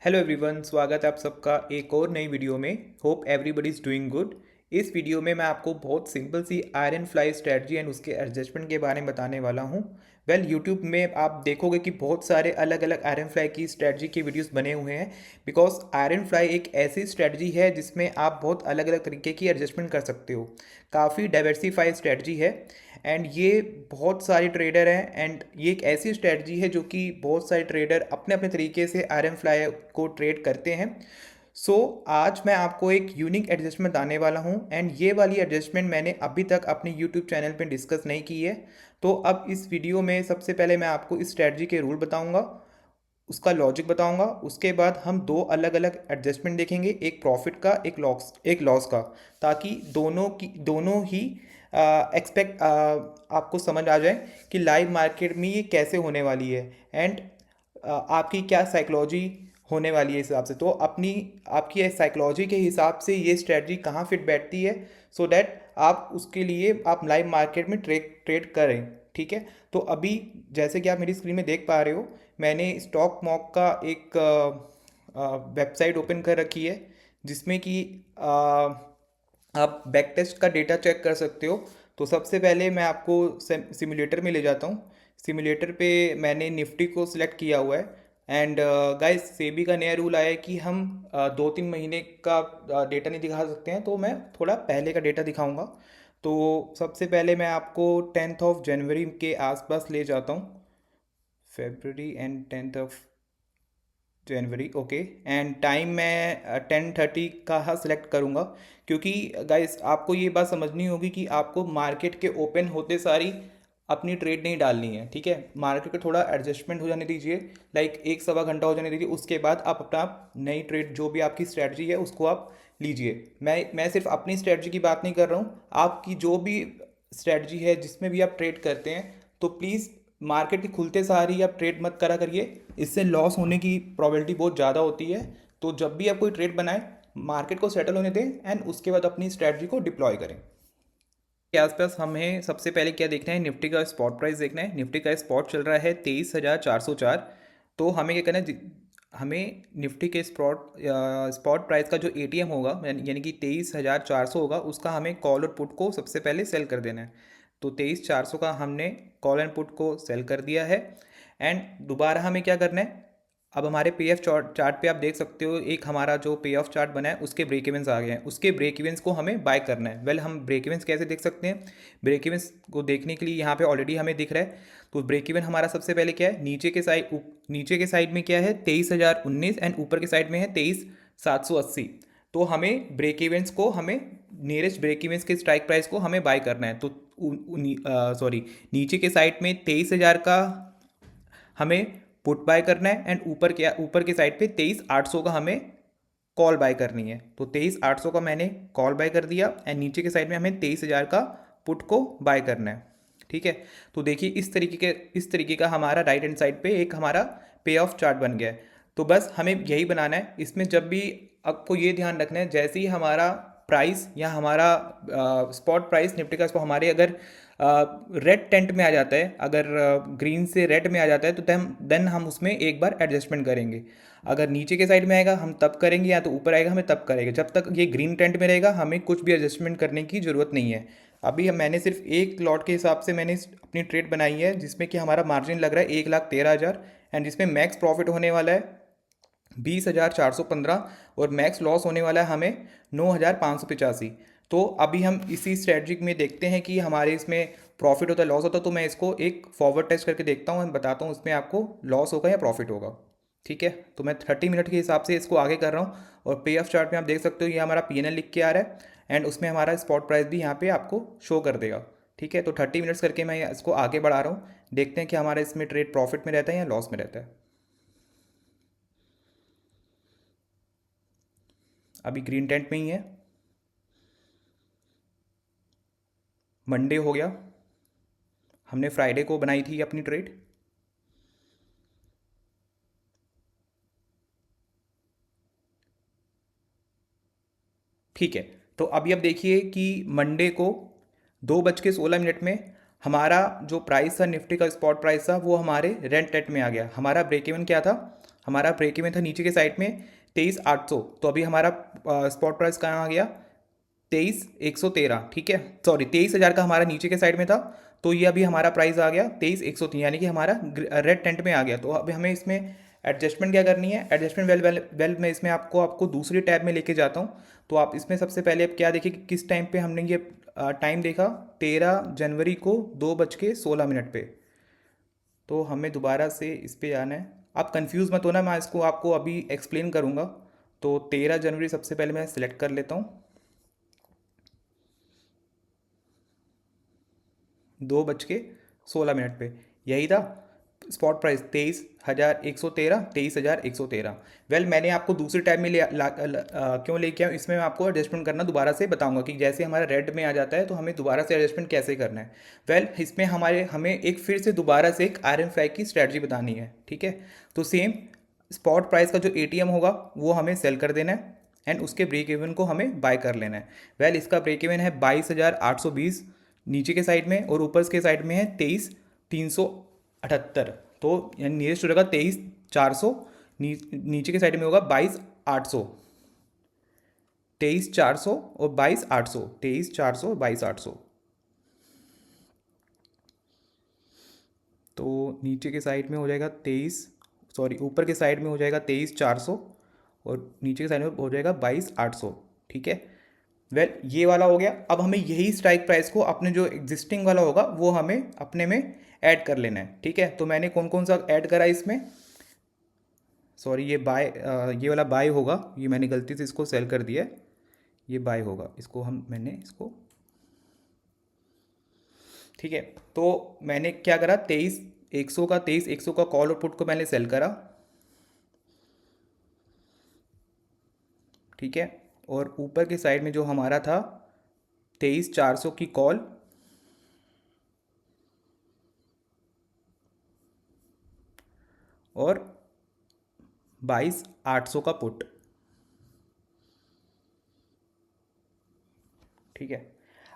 Hello everyone, स्वागत है आप सबका एक और नई वीडियो में। Hope everybody is doing good. इस वीडियो में मैं आपको बहुत सिंपल सी आयरन फ्लाई स्ट्रेटजी एंड उसके एडजस्टमेंट के बारे में बताने वाला हूं। यूट्यूब में आप देखोगे कि बहुत सारे अलग अलग आयरन फ्लाई की स्ट्रेटजी के वीडियोस बने हुए हैं। बिकॉज आयरन फ्लाई एक ऐसी स्ट्रेटजी है जिसमें आप बहुत अलग अलग तरीके की एडजस्टमेंट कर सकते हो। काफ़ी डाइवर्सिफाइड स्ट्रेटजी है एंड ये बहुत सारे ट्रेडर हैं एंड ये एक ऐसी स्ट्रेटजी है जो कि बहुत सारे ट्रेडर अपने अपने तरीके से आयरन फ्लाई को ट्रेड करते हैं। आज मैं आपको एक यूनिक एडजस्टमेंट आने वाला हूं एंड ये वाली एडजस्टमेंट मैंने अभी तक अपने यूट्यूब चैनल पे डिस्कस नहीं की है। तो अब इस वीडियो में सबसे पहले मैं आपको इस स्ट्रेटजी के रूल बताऊंगा, उसका लॉजिक बताऊंगा। उसके बाद हम दो अलग अलग एडजस्टमेंट देखेंगे, एक प्रॉफिट का, एक लॉस का, ताकि दोनों ही एक्सपेक्ट आपको समझ आ जाए कि लाइव मार्केट में ये कैसे होने वाली है एंड आपकी क्या साइकोलॉजी होने वाली है इस हिसाब से। तो अपनी आपकी साइकोलॉजी के हिसाब से ये स्ट्रेटजी कहाँ फिट बैठती है, सो दैट आप उसके लिए आप लाइव मार्केट में ट्रेड करें। ठीक है, तो अभी जैसे कि आप मेरी स्क्रीन में देख पा रहे हो, मैंने स्टॉक मॉक का एक वेबसाइट ओपन कर रखी है जिसमें कि आप बैक टेस्ट का डेटा चेक कर सकते हो। तो सबसे पहले मैं आपको सिमुलेटर में ले जाता हूँ। सिमुलेटर पे मैंने निफ्टी को सिलेक्ट किया हुआ है एंड गाइस, सेबी का नया रूल आया है कि हम 2-3 महीने का डेटा नहीं दिखा सकते हैं, तो मैं थोड़ा पहले का डेटा दिखाऊंगा। तो सबसे पहले मैं आपको 10 जनवरी के आसपास ले जाता हूँ। February and 10 January, okay. And time मैं 10:30 का सेलेक्ट करूँगा, क्योंकि गाइस आपको ये बात समझनी होगी कि आपको मार्केट के ओपन होते सारी अपनी ट्रेड नहीं डालनी है। ठीक है, मार्केट को थोड़ा एडजस्टमेंट हो जाने दीजिए, लाइक एक सवा घंटा हो जाने दीजिए। उसके बाद आप अपना नई ट्रेड जो भी आपकी स्ट्रेटजी है उसको आप लीजिए। मैं सिर्फ अपनी स्ट्रेटजी की बात नहीं कर रहा हूँ, आपकी जो भी स्ट्रेटजी है जिसमें भी आप ट्रेड करते हैं, तो प्लीज़ मार्केट के खुलते सार ही आप ट्रेड मत करा करिए, इससे लॉस होने की प्रोबेबिलिटी बहुत ज़्यादा होती है। तो जब भी आप कोई ट्रेड बनाएं, मार्केट को सेटल होने दें एंड उसके बाद अपनी स्ट्रेटजी को डिप्लॉय करें। के आसपास हमें सबसे पहले क्या देखना है, निफ्टी का स्पॉट प्राइस देखना है। निफ्टी का स्पॉट चल रहा है 23,404। तो हमें क्या करना है, हमें निफ्टी के स्पॉट प्राइस का जो एटीएम होगा, यानी कि 23,400 होगा, उसका हमें कॉल और पुट को सबसे पहले सेल कर देना है। तो 23,400 का हमने कॉल एंड पुट को सेल कर दिया है एंड दोबारा हमें क्या करना है, अब हमारे पे एफ चार्ट पे आप देख सकते हो, एक हमारा जो पे ऑफ चार्ट बना है उसके ब्रेक इवेंस आ गए हैं। उसके ब्रेक इवेंस को हमें बाय करना है। हम ब्रेक इवेंस कैसे देख सकते हैं, ब्रेक इवेंस को देखने के लिए यहाँ पे ऑलरेडी हमें दिख रहा है। तो ब्रेक इवन हमारा सबसे पहले क्या है, नीचे के साइड में क्या है 23,019 एंड ऊपर के साइड में है 23,780। तो हमें ब्रेक इवेंट्स को, हमें नियरेस्ट ब्रेक इवेंट्स के स्ट्राइक प्राइस को हमें बाय करना है। तो सॉरी, नीचे के साइड में 23,000 का हमें पुट बाय करना है एंड ऊपर के साइड पे 23,800 का हमें कॉल बाय करनी है। तो 23,800 का मैंने कॉल बाय कर दिया एंड नीचे के साइड में हमें 23,000 का पुट को बाय करना है। ठीक है, तो देखिए इस तरीके का हमारा राइट हैंड साइड पे एक हमारा पे ऑफ चार्ट बन गया है। तो बस हमें यही बनाना है। इसमें जब भी आपको ये ध्यान रखना है, जैसे ही हमारा प्राइस या हमारा स्पॉट प्राइस निफ्टी का हमारे अगर रेड टेंट में आ जाता है, अगर ग्रीन से रेड में आ जाता है, तो देन हम उसमें एक बार एडजस्टमेंट करेंगे। अगर नीचे के साइड में आएगा हम तब करेंगे, या तो ऊपर आएगा हमें तब करेंगे। जब तक ये ग्रीन टेंट में रहेगा हमें कुछ भी एडजस्टमेंट करने की ज़रूरत नहीं है। अभी मैंने सिर्फ एक लॉट के हिसाब से मैंने अपनी ट्रेड बनाई है, जिसमें कि हमारा मार्जिन लग रहा है 1,13,000 एंड जिसमें मैक्स प्रॉफिट होने वाला है 20,415 और मैक्स लॉस होने वाला है हमें 9,585। तो अभी हम इसी स्ट्रेटजी में देखते हैं कि हमारे इसमें प्रॉफिट होता है लॉस होता है। तो मैं इसको एक फॉरवर्ड टेस्ट करके देखता हूँ, मैं बताता हूँ इसमें आपको लॉस होगा या प्रॉफिट होगा। ठीक है, तो मैं 30 मिनट के हिसाब से इसको आगे कर रहा हूँ और पे ऑफ चार्ट में आप देख सकते हो ये हमारा PNL लिख के आ रहा है एंड उसमें हमारा स्पॉट प्राइस भी यहाँ पे आपको शो कर देगा। ठीक है, तो 30 मिनट्स करके मैं इसको आगे बढ़ा रहा हूँ। देखते हैं कि हमारा इसमें ट्रेड प्रॉफिट में रहता है या लॉस में रहता है। अभी ग्रीन टेंट में ही है, मंडे हो गया, हमने फ्राइडे को बनाई थी अपनी ट्रेड। ठीक है, तो अभी अब देखिए कि मंडे को 2:16 में हमारा जो प्राइस था निफ्टी का स्पॉट प्राइस था वो हमारे रेंट टेट में आ गया। हमारा ब्रेक इवन क्या था, हमारा ब्रेक इवन था नीचे के साइड में 23,800, तो अभी हमारा स्पॉट प्राइस कहाँ आ गया, 23,113, ठीक है, सॉरी 23,000 का हमारा नीचे के साइड में था, तो ये अभी हमारा प्राइस आ गया 23,103, यानी कि हमारा रेड टेंट में आ गया। तो अभी हमें इसमें एडजस्टमेंट क्या करनी है, एडजस्टमेंट वेल मैं इसमें आपको दूसरी टैब में लेके जाता हूँ। तो आप इसमें सबसे पहले अब क्या देखिए कि किस टाइम पे हमने ये टाइम देखा, 13 जनवरी को 2:16 पे। तो हमें दोबारा से इस पे आना है, आप कंफ्यूज मत होना, मैं इसको आपको अभी एक्सप्लेन करूँगा। तो 13 जनवरी सबसे पहले मैं सिलेक्ट कर लेता हूँ, 2:16 पे, यही था स्पॉट प्राइस 23,113, 23,113। वेल मैंने आपको दूसरे टाइम में क्यों लेके आऊँ, इसमें मैं आपको एडजस्टमेंट करना दोबारा से बताऊंगा कि जैसे हमारा रेड में आ जाता है तो हमें दोबारा से एडजस्टमेंट कैसे करना है। वेल इसमें हमें एक फिर से दोबारा से एक आयरन फ्लाई की स्ट्रैटेजी बतानी है, ठीक है। तो सेम स्पॉट प्राइस का जो एटीएम होगा वो हमें सेल कर देना है, एंड उसके ब्रेक इवन को हमें बाय कर लेना है। वेल इसका ब्रेक इवन है 22,820 नीचे के साइड में, और ऊपर के साइड में है 23,378। तो यानी नियरेस्ट हो जाएगा 23,400, नीचे के साइड में होगा 22,800, 23,400 और 22,800, 23,400 और 22,800। तो नीचे के साइड में हो जाएगा ऊपर के साइड में हो जाएगा 23,400, और नीचे के साइड में हो जाएगा 22,800, ठीक है। वेल ये वाला हो गया। अब हमें यही स्ट्राइक प्राइस को अपने जो एग्जिस्टिंग वाला होगा वो हमें अपने में ऐड कर लेना है, ठीक है। तो मैंने कौन कौन सा ऐड करा इसमें, सॉरी ये वाला बाय होगा, ये मैंने गलती से इसको सेल कर दिया है, ये बाय होगा, मैंने इसको, ठीक है। तो मैंने क्या करा, 23,100 का कॉल और पुट को मैंने सेल करा, ठीक है। और ऊपर के साइड में जो हमारा था 23,400 की कॉल और 22,800 का पुट, ठीक है।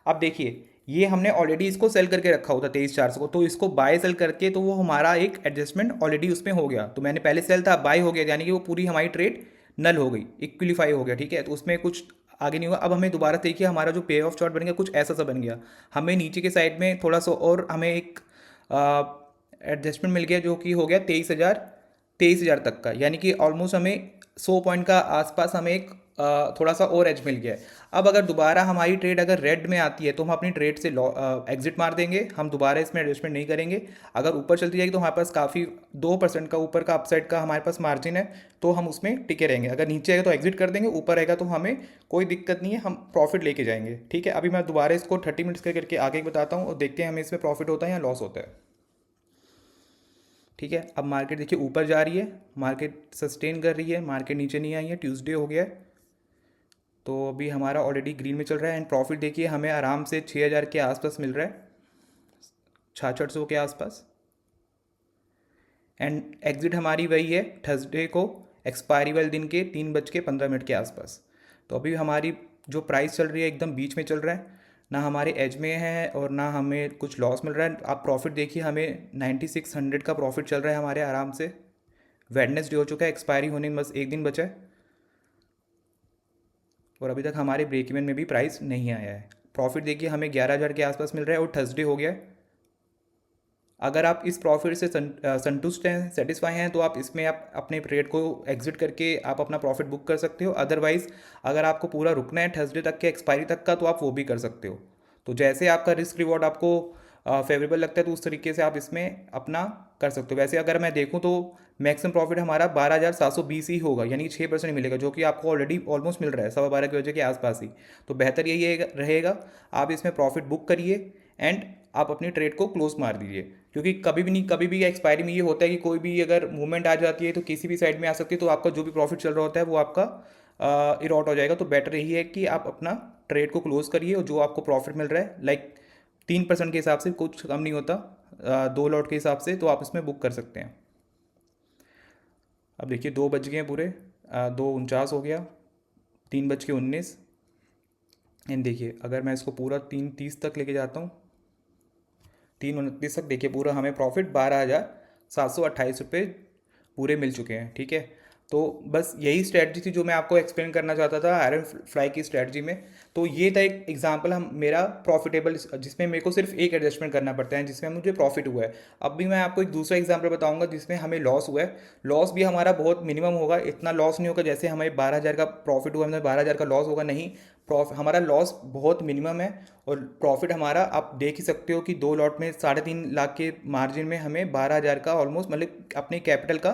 अब देखिए ये हमने ऑलरेडी इसको सेल करके रखा होता 23,400 को, तो इसको बाय सेल करके तो वो हमारा एक एडजस्टमेंट ऑलरेडी उसमें हो गया। तो मैंने पहले सेल था, बाय हो गया, यानी कि वो पूरी हमारी ट्रेड नल हो गई, इक्विलीफाई हो गया, ठीक है। तो उसमें कुछ आगे नहीं हुआ। अब हमें दोबारा देखिए हमारा जो पे ऑफ चार्ट बन गया कुछ ऐसा सा बन गया, हमें नीचे के साइड में थोड़ा सा और हमें एक एडजस्टमेंट मिल गया जो कि हो गया 23,000 तक का, यानी कि ऑलमोस्ट हमें 100 पॉइंट का आसपास हमें एक थोड़ा सा और एज मिल गया है। अब अगर दोबारा हमारी ट्रेड अगर रेड में आती है तो हम अपनी ट्रेड से एग्जिट मार देंगे, हम दोबारा इसमें एडजस्टमेंट नहीं करेंगे। अगर ऊपर चलती जाएगी तो हमारे पास काफ़ी 2% का ऊपर का अपसाइड का हमारे पास मार्जिन है, तो हम उसमें टिके रहेंगे। अगर नीचे आएगा तो एग्जिट कर देंगे, ऊपर आएगा तो हमें कोई दिक्कत नहीं है, हम प्रॉफिट लेके जाएंगे, ठीक है। अभी मैं दोबारा इसको 30 मिनट्स करके आगे बताता हूँ और देखते हैं हमें इसमें प्रॉफिट होता है या लॉस होता है, ठीक है। अब मार्केट देखिए ऊपर जा रही है, मार्केट सस्टेन कर रही है, मार्केट नीचे नहीं आई है, ट्यूसडे हो गया है, तो अभी हमारा ऑलरेडी ग्रीन में चल रहा है। एंड प्रॉफिट देखिए हमें आराम से 6,000 के आसपास मिल रहा है, 6600 के आसपास। एंड एग्जिट हमारी वही है थर्सडे को, एक्सपायरी वाले दिन के 3:15 के आसपास। तो अभी हमारी जो प्राइस चल रही है एकदम बीच में चल रहा है, ना हमारे एज में है और ना हमें कुछ लॉस मिल रहा है। आप प्रॉफिट देखिए हमें 9600 का प्रॉफिट चल रहा है हमारे आराम से। वेडनेसडे हो चुका है, एक्सपायरी होने में बस एक दिन बचा है, और अभी तक हमारे ब्रेक इवन में भी प्राइस नहीं आया है। प्रॉफिट देखिए हमें 11,000 के आसपास मिल रहा है और थर्सडे हो गया है। अगर आप इस प्रॉफिट से संतुष्ट हैं, सेटिस्फाई हैं, तो आप इसमें आप अपने ट्रेड को एग्जिट करके आप अपना प्रॉफिट बुक कर सकते हो। अदरवाइज़ अगर आपको पूरा रुकना है थर्सडे तक के एक्सपायरी तक का, तो आप वो भी कर सकते हो। तो जैसे आपका रिस्क रिवॉर्ड आपको फेवरेबल लगता है तो उस तरीके से आप इसमें अपना कर सकते हो। वैसे अगर मैं देखूँ तो मैक्सिमम प्रॉफिट हमारा 12,720 ही होगा, यानी 6% मिलेगा, जो कि आपको ऑलरेडी ऑलमोस्ट मिल रहा है 12:15 के बजे के आसपास ही। तो बेहतर यही रहेगा आप इसमें प्रॉफिट बुक करिए एंड आप अपनी ट्रेड को क्लोज मार दीजिए, क्योंकि कभी भी एक्सपायरी में ये होता है कि कोई भी अगर मूवमेंट आ जाती है तो किसी भी साइड में आ सकती है, तो आपका जो भी प्रॉफिट चल रहा होता है वो आपका इरॉट हो जाएगा। तो बेटर यही है कि आप अपना ट्रेड को क्लोज करिए और जो आपको प्रॉफिट मिल रहा है लाइक 3% के हिसाब से, कुछ कम नहीं होता, 2 लॉट के हिसाब से, तो आप इसमें बुक कर सकते हैं। अब देखिए 2 बज गए हैं पूरे, 2:49 हो गया, 3:19। एंड देखिए अगर मैं इसको पूरा 3:30 तक लेके जाता हूँ, 3:29 तक देखिए पूरा हमें प्रॉफिट 12,728 रुपये पूरे मिल चुके हैं, ठीक है। तो बस यही स्ट्रैटेजी थी जो मैं आपको एक्सप्लेन करना चाहता था आयरन फ्लाई की स्ट्रैटेजी में। तो ये था एक एग्जांपल हम मेरा प्रॉफिटेबल, जिसमें मेरे को सिर्फ एक एडजस्टमेंट करना पड़ता है जिसमें मुझे प्रॉफिट हुआ है। अब भी मैं आपको एक दूसरा एग्जांपल बताऊंगा जिसमें हमें लॉस हुआ है। लॉस भी हमारा बहुत मिनिमम होगा, इतना लॉस नहीं होगा जैसे हमें 12,000 का प्रॉफिट हुआ हमें 12,000 का लॉस होगा, नहीं। हमारा लॉस बहुत मिनिमम है। और प्रॉफिट हमारा आप देख ही सकते हो कि 2 लॉट में 3.5 लाख के मार्जिन में हमें 12,000 का ऑलमोस्ट, मतलब अपने कैपिटल का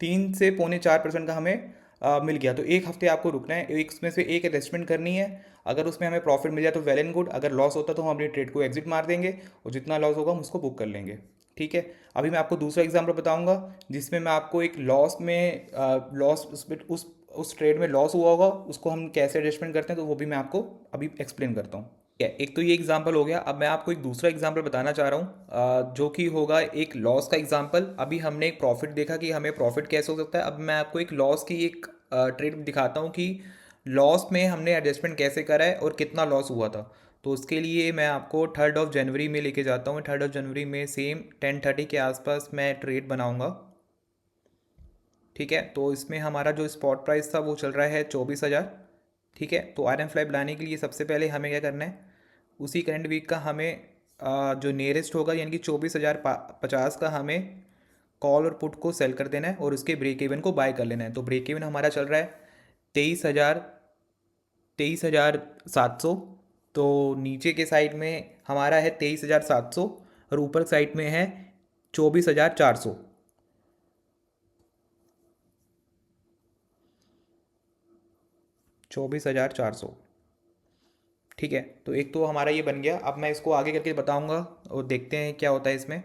3 से 4.25% का हमें मिल गया। तो एक हफ्ते आपको रुकना है, एक उसमें से एक इन्वेस्टमेंट करनी है। अगर उसमें हमें प्रॉफिट मिल जाए तो वेल एंड गुड, अगर लॉस होता तो हम अपनी ट्रेड को एग्जिट मार देंगे और जितना लॉस होगा हम उसको बुक कर लेंगे, ठीक है। अभी मैं आपको दूसरा एग्जांपल बताऊंगा जिसमें मैं आपको एक लॉस में लॉस उस ट्रेड में लॉस हुआ होगा, उसको हम कैसे एडजस्टमेंट करते हैं तो वो भी मैं आपको अभी एक्सप्लेन करता हूँ। ठीक है, एक तो ये एग्जांपल हो गया। अब मैं आपको एक दूसरा एग्जांपल बताना चाह रहा हूँ जो कि होगा एक लॉस का एग्जांपल। अभी हमने एक प्रॉफिट देखा कि हमें प्रॉफिट कैसे हो सकता है, अब मैं आपको एक लॉस की एक ट्रेड दिखाता हूँ कि लॉस में हमने एडजस्टमेंट कैसे करा है और कितना लॉस हुआ था। तो उसके लिए मैं आपको 3 जनवरी में लेके जाता हूँ। 3 जनवरी में सेम 10:30 के आसपास मैं ट्रेड बनाऊँगा, ठीक है। तो इसमें हमारा जो स्पॉट प्राइस था वो चल रहा है 24,000, ठीक है। तो आयरन फ्लाई बनाने के लिए सबसे पहले हमें क्या करना है, उसी करंट वीक का हमें जो नियरेस्ट होगा यानी कि 24,050 का हमें कॉल और पुट को सेल कर देना है और उसके ब्रेक इवन को बाय कर लेना है। तो ब्रेक इवन हमारा चल रहा है 23,700। तो नीचे के साइड में हमारा है 23,700 और ऊपर साइड में है 24,400, 24,400, ठीक है। तो एक तो हमारा ये बन गया। अब मैं इसको आगे करके बताऊंगा और देखते हैं क्या होता है इसमें।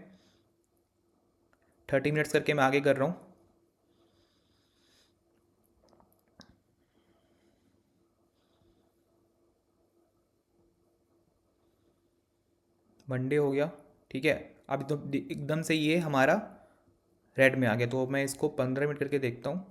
30 मिनट्स करके मैं आगे कर रहा हूँ। मंडे हो गया, ठीक है। अब तो एकदम से ये हमारा रेड में आ गया, तो मैं इसको 15 मिनट करके देखता हूँ।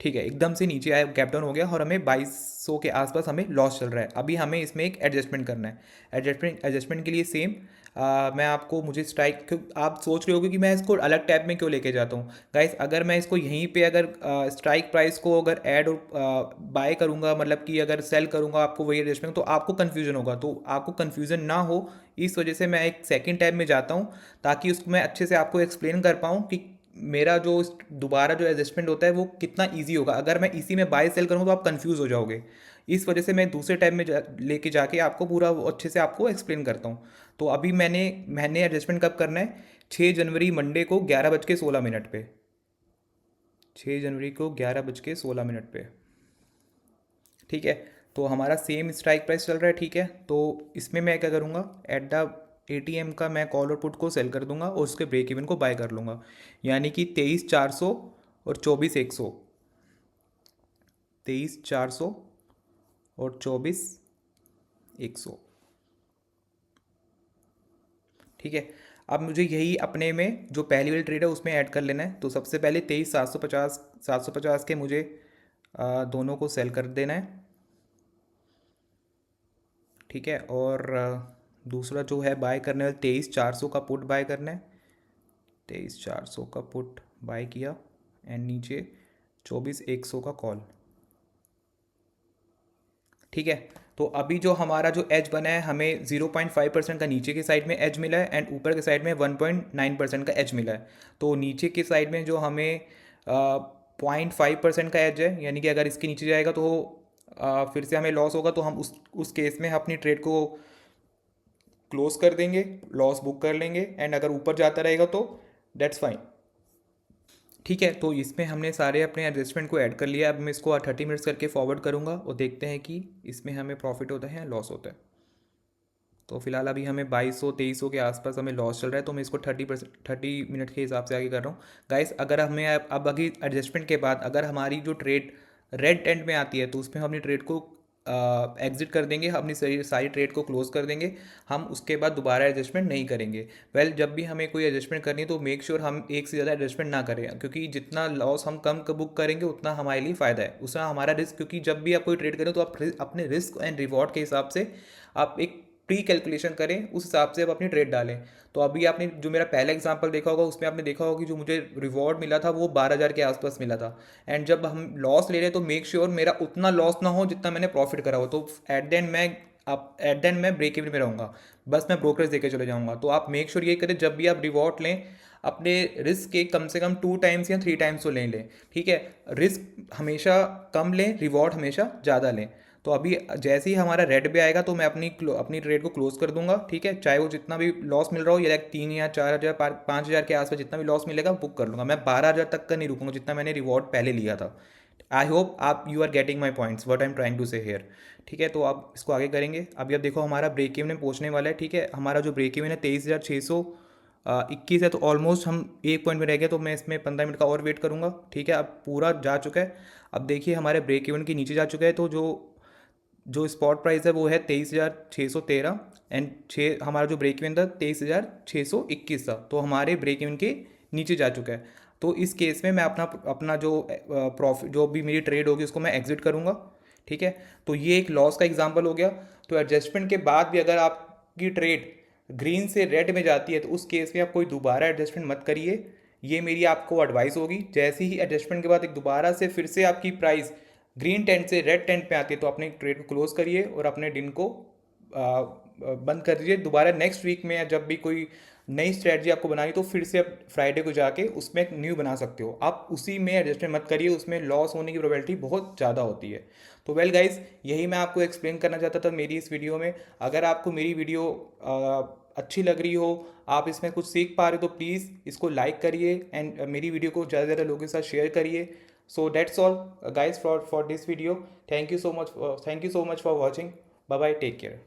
ठीक है, एकदम से नीचे आया, गैप डाउन हो गया और हमें 2200 के आसपास हमें लॉस चल रहा है। अभी हमें इसमें एक एडजस्टमेंट करना है। एडजस्टमेंट के लिए सेम मैं आपको, मुझे स्ट्राइक, आप सोच रहे होगे कि मैं इसको अलग टैब में क्यों लेके जाता हूँ। गाइस, अगर मैं इसको यहीं पे अगर स्ट्राइक प्राइस को अगर ऐड और बाय करूँगा, मतलब कि अगर सेल करूँगा आपको वही एडजस्टमेंट, तो आपको कन्फ्यूजन होगा। तो आपको कन्फ्यूजन ना हो इस वजह से मैं एक सेकेंड टैब में जाता हूँ ताकि उसको मैं अच्छे से आपको एक्सप्लेन कर पाऊँ कि मेरा जो दोबारा जो एडजस्टमेंट होता है वो कितना इजी होगा। अगर मैं इसी में बाय सेल करूँ तो आप कंफ्यूज हो जाओगे। इस वजह से मैं दूसरे टाइम में लेके जाके आपको पूरा वो अच्छे से आपको एक्सप्लेन करता हूँ। तो अभी मैंने मैंने एडजस्टमेंट कब करना है, 6 जनवरी मंडे को 11:16 पे, 6 जनवरी को 11:16 पे, ठीक है। तो हमारा सेम स्ट्राइक प्राइस चल रहा है, ठीक है। तो इसमें मैं क्या करूँगा, एट द एटीएम का मैं कॉल और पुट को सेल कर दूंगा और उसके ब्रेक इवन को बाय कर लूँगा, यानी कि 23,400 और 24,100, 23,400 और 24,100, ठीक है। अब मुझे यही अपने में जो पहली वाली ट्रेड है उसमें ऐड कर लेना है। तो सबसे पहले 23,750, 750 के मुझे दोनों को सेल कर देना है, ठीक है। और दूसरा जो है बाय करने वाला 23,400 का पुट बाय करना है, 23,400 का पुट बाय किया एंड नीचे 24,100 का कॉल, ठीक है। तो अभी जो हमारा जो एज बना है, हमें 0.5% का नीचे के साइड में एज मिला है एंड ऊपर के साइड में 1.9% का एज मिला है। तो नीचे के साइड में जो हमें 0.5% का एज है, यानी कि अगर इसके नीचे जाएगा तो फिर से हमें लॉस होगा, तो हम उस केस में अपनी ट्रेड को क्लोज कर देंगे, लॉस बुक कर लेंगे। एंड अगर ऊपर जाता रहेगा तो दैट्स फाइन, ठीक है। तो इसमें हमने सारे अपने एडजस्टमेंट को ऐड कर लिया। अब मैं इसको 30 मिनट्स करके फॉरवर्ड करूँगा और देखते हैं कि इसमें हमें प्रॉफिट होता है या लॉस होता है। तो फिलहाल अभी हमें 2200-2300 के आसपास हमें लॉस चल रहा है, तो मैं इसको 30 मिनट के हिसाब से आगे कर रहा हूँ। गाइस, अगर हमें अब अभी एडजस्टमेंट के बाद अगर हमारी जो ट्रेड रेड एंड में आती है तो उसमें हम अपनी ट्रेड को एग्जिट कर देंगे, अपनी सारी ट्रेड को क्लोज कर देंगे। हम उसके बाद दोबारा एडजस्टमेंट नहीं करेंगे। जब भी हमें कोई एडजस्टमेंट करनी है तो मेक श्योर हम एक से ज़्यादा एडजस्टमेंट ना करें, क्योंकि जितना लॉस हम कम बुक करेंगे उतना हमारे लिए फ़ायदा है, उतना हमारा रिस्क। क्योंकि जब भी आप कोई ट्रेड करें तो आप अपने रिस्क एंड रिवॉर्ड के हिसाब से आप एक प्री कैलकुलेशन करें, उस हिसाब से आप अपनी ट्रेड डालें। तो अभी आपने जो मेरा पहला एग्जांपल देखा होगा उसमें आपने देखा होगा कि जो मुझे रिवॉर्ड मिला था वो 12,000 के आसपास मिला था। एंड जब हम लॉस ले रहे हैं तो मेक श्योर मेरा उतना लॉस ना हो जितना मैंने प्रॉफिट करा हो। तो एट द एंड मैं ब्रेक इवन में रहूँगा, बस मैं ब्रोकरेज देके चले जाऊँगा। तो आप मेक श्योर ये करें जब भी आप रिवॉर्ड लें, अपने रिस्क के कम से कम 2 टाइम्स या 3 टाइम्स तो लें। ठीक है, रिस्क हमेशा कम लें, रिवॉर्ड हमेशा ज़्यादा लें। तो अभी जैसे ही हमारा रेड पे आएगा तो मैं अपनी ट्रेड को क्लोज कर दूंगा। ठीक है, चाहे वो जितना भी लॉस मिल रहा हो, या 3 या 4 हज़ार 5 हज़ार के आसपास जितना भी लॉस मिलेगा बुक कर लूँगा। मैं 12,000 तक का नहीं रुकूंगा जितना मैंने रिवॉर्ड पहले लिया था। आई होप आप you are getting my points what I am trying to say here. ठीक है, तो आप इसको आगे करेंगे। अभी अब देखो हमारा ब्रेक इवन में पहुंचने वाला है। ठीक है, हमारा जो ब्रेक इवन है 23,621 है, तो ऑलमोस्ट हम 1 पॉइंट में रह गए। तो मैं इसमें 15 मिनट का और वेट करूंगा। ठीक है, अब पूरा जा चुका है। अब देखिए हमारे ब्रेक इवन के नीचे जा चुका है। तो जो जो स्पॉट प्राइस है वो है 23,613 एंड हमारा जो ब्रेक इवन था 23,621 था। तो हमारे ब्रेक इवन के नीचे जा चुका है। तो इस केस में मैं अपना अपना जो प्रॉफिट, जो भी मेरी ट्रेड होगी उसको मैं एग्जिट करूँगा। ठीक है, तो ये एक लॉस का एग्जांपल हो गया। तो एडजस्टमेंट के बाद भी अगर आपकी ट्रेड ग्रीन से रेड में जाती है तो उस केस में आप कोई दोबारा एडजस्टमेंट मत करिए। ये मेरी आपको एडवाइस होगी। जैसे ही एडजस्टमेंट के बाद एक दोबारा से फिर से आपकी प्राइस ग्रीन टेंट से रेड टेंट पे आती है तो अपने ट्रेड को क्लोज करिए और अपने दिन को बंद कर दीजिए। दोबारा नेक्स्ट वीक में या जब भी कोई नई स्ट्रैटेजी आपको बनानी तो फिर से आप फ्राइडे को जाके उसमें एक न्यू बना सकते हो। आप उसी में एडजस्टमेंट मत करिए, उसमें लॉस होने की प्रोबेबिलिटी बहुत ज़्यादा होती है। तो वेल गाइज, यही मैं आपको एक्सप्लेन करना चाहता था मेरी इस वीडियो में। अगर आपको मेरी वीडियो अच्छी लग रही हो, आप इसमें कुछ सीख पा रहे हो, तो प्लीज़ इसको लाइक करिए एंड मेरी वीडियो को ज़्यादा से ज़्यादा लोगों के साथ शेयर करिए। So that's all guys for this video. Thank you so much for watching. Bye bye, take care.